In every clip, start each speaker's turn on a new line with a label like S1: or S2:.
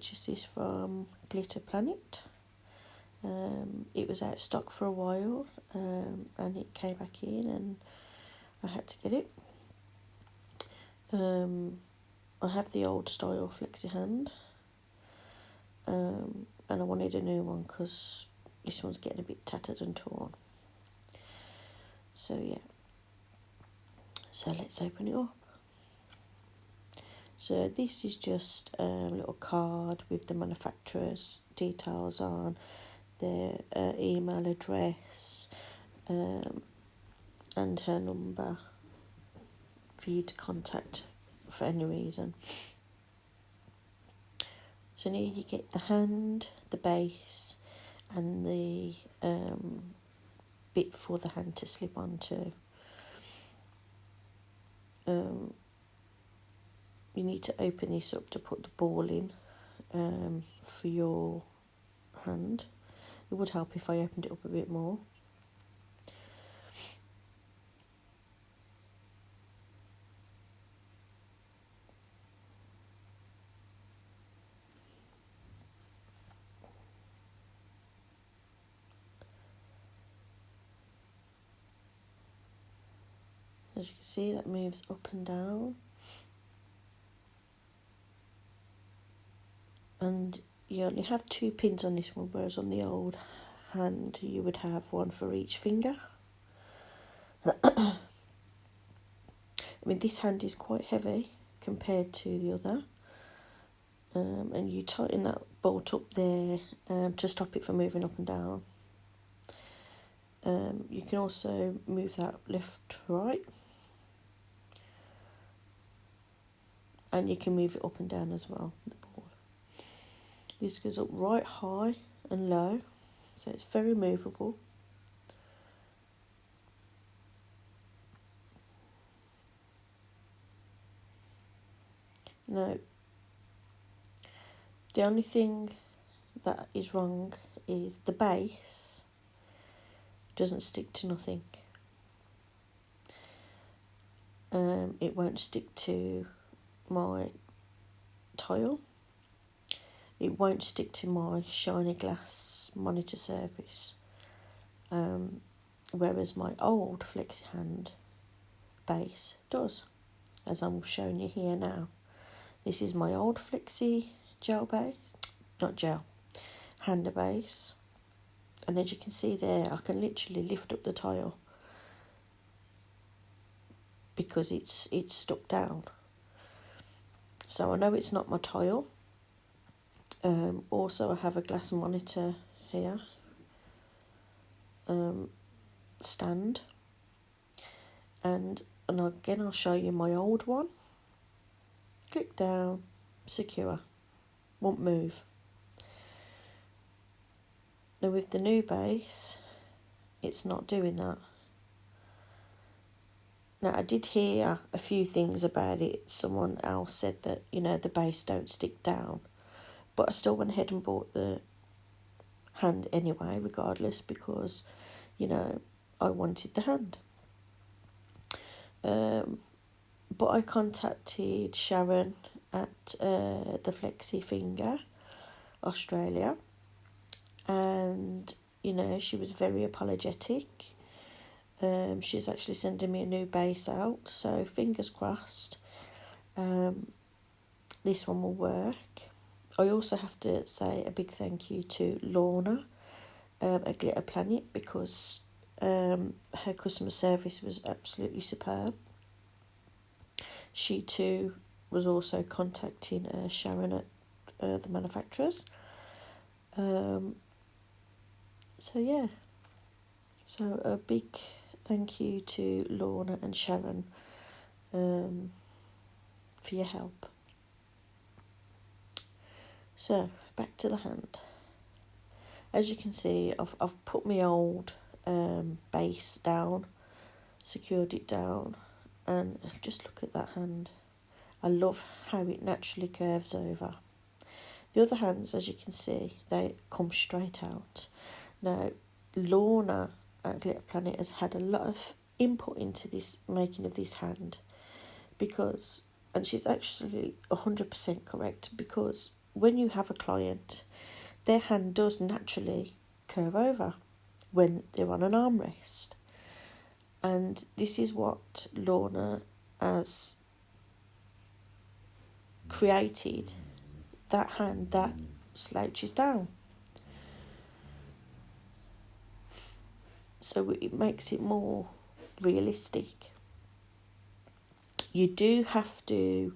S1: purchased this from Glitter Planet. It was out of stock for a while, and it came back in and I had to get it. I have the old style Flexihand, and I wanted a new one because this one's getting a bit tattered and torn. So yeah, so let's open it up. So this is just a little card with the manufacturer's details on, their email address, and her number for you to contact for any reason. So here you get the hand, the base, and the bit for the hand to slip onto. You need to open this up to put the ball in for your hand. It would help if I opened it up a bit more. As you can see, that moves up and down. And you only have 2 pins on this one, whereas on the old hand you would have one for each finger. I mean, this hand is quite heavy compared to the other, and you tighten that bolt up there to stop it from moving up and down. You can also move that left to right, and you can move it up and down as well, the ball. This goes up right high and low, so it's very movable. Now, the only thing that is wrong is the base doesn't stick to nothing. It won't stick to my tile. It won't stick to my shiny glass monitor surface. Whereas my old Flexihand base does, as I'm showing you here now. This is my old Flexi gel base, not gel, hander base. And as you can see there, I can literally lift up the tile because it's stuck down. So I know it's not my tile. Also, I have a glass monitor here, stand, and again I'll show you my old one. Click down, secure, won't move. Now with the new base, it's not doing that. Now I did hear a few things about it. Someone else said that, you know, the base don't stick down, but I still went ahead and bought the hand anyway, regardless, because, you know, I wanted the hand. But I contacted Sharon at the Flexi Finger, Australia, and, you know, she was very apologetic. She's actually sending me a new base out, so fingers crossed this one will work. I also have to say a big thank you to Lorna at Glitter Planet, because her customer service was absolutely superb. She too was also contacting Sharon at the manufacturers. So yeah, so a big thank you to Lorna and Sharon for your help. So back to the hand. As you can see, I've put my old base down, secured it down, and just look at that hand. I love how it naturally curves over. The other hands, as you can see, they come straight out. Now, Lorna at Glitter Planet has had a lot of input into this making of this hand, because, and she's actually 100% correct, because when you have a client, their hand does naturally curve over when they're on an armrest. And this is what Lorna has created, that hand that slouches down. So it makes it more realistic. You do have to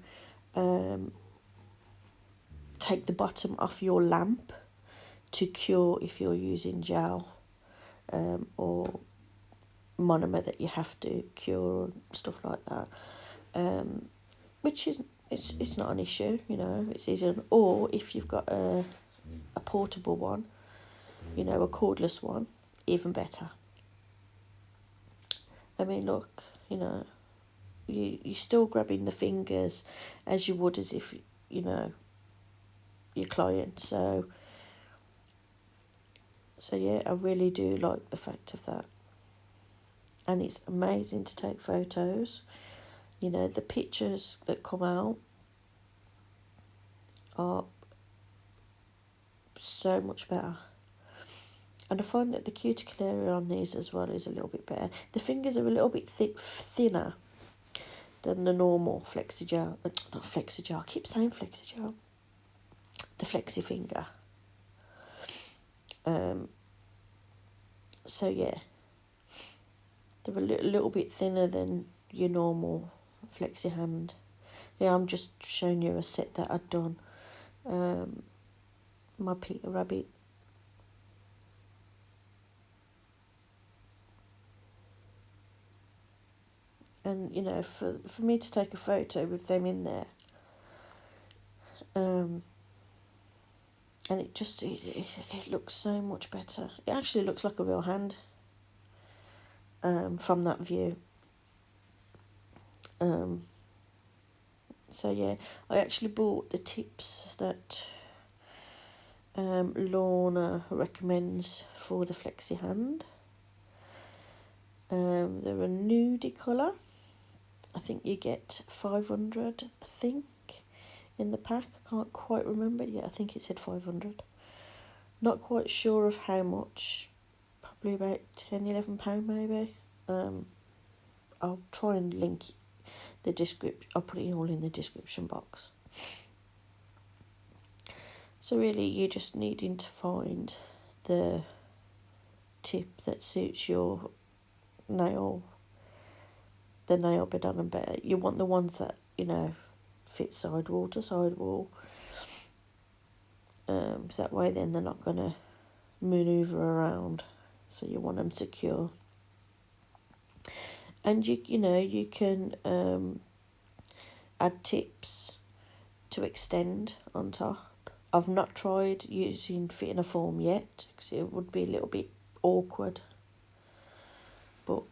S1: take the bottom off your lamp to cure if you're using gel or monomer that you have to cure, stuff like that, which is it's not an issue, you know, it's easy. Or if you've got a portable one, you know, a cordless one, even better. I mean, look, you know, you're still grabbing the fingers as you would as if, you know, your client. So yeah, I really do like the fact of that. And it's amazing to take photos. You know, the pictures that come out are so much better. And I find that the cuticle area on these as well is a little bit better. The fingers are a little bit thinner than the normal Flexi gel. Not Flexi gel, I keep saying Flexi gel. The Flexi finger. So yeah, they're a little bit thinner than your normal Flexihand. Yeah, I'm just showing you a set that I'd done. My Peter Rabbit. And, you know, for me to take a photo with them in there, and it looks so much better. It actually looks like a real hand from that view. So yeah, I actually bought the tips that Lorna recommends for the Flexihand. They're a nudie colour. I think you get 500, I think, in the pack. I can't quite remember. Yeah, I think it said 500. Not quite sure of how much. Probably about £10-11 maybe. I'll try and link the description. I'll put it all in the description box. So really, you're just needing to find the tip that suits your nail, the nail bed on and better. You want the ones that, you know, fit sidewall to sidewall. So that way then they're not going to manoeuvre around. So you want them secure. And you know, you can add tips to extend on top. I've not tried using fitting a form yet because it would be a little bit awkward. But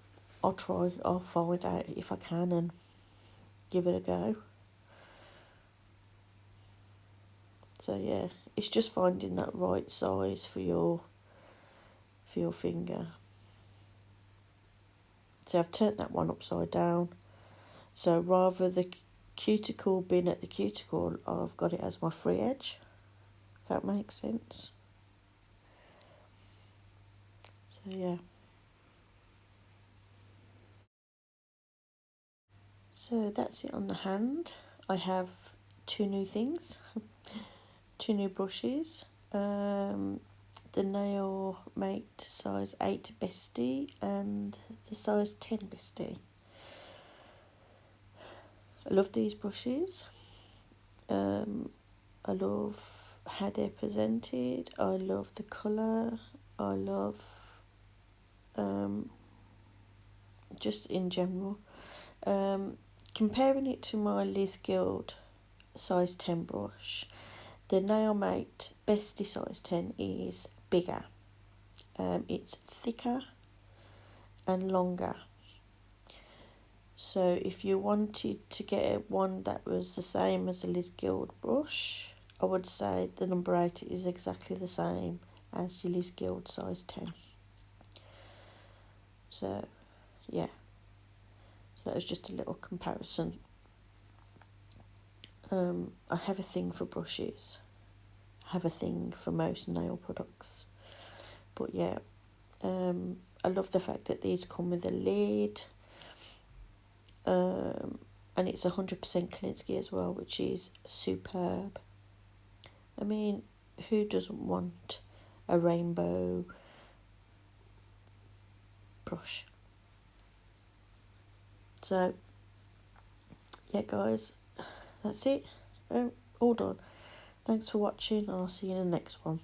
S1: I'll try. I'll find out if I can and give it a go. So yeah, it's just finding that right size for your finger. So I've turned that one upside down. So rather the cuticle being at the cuticle, I've got it as my free edge. If that makes sense. So yeah. So that's it on the hand. I have 2 new things, 2 new brushes. The Nail Mate size 8 Bestie and the size 10 Bestie. I love these brushes. I love how they're presented. I love the colour. I love just in general. Comparing it to my Liz Guild size 10 brush, the Nail Mate Bestie size 10 is bigger. It's thicker and longer. So if you wanted to get one that was the same as a Liz Guild brush, I would say the number 8 is exactly the same as your Liz Guild size 10. So yeah, so that was just a little comparison. I have a thing for brushes. have a thing for most nail products. But yeah, I love the fact that these come with a lid, and it's 100% Klinsky as well, which is superb. I mean, who doesn't want a rainbow brush? So yeah guys, that's it. All done. Thanks for watching, and I'll see you in the next one.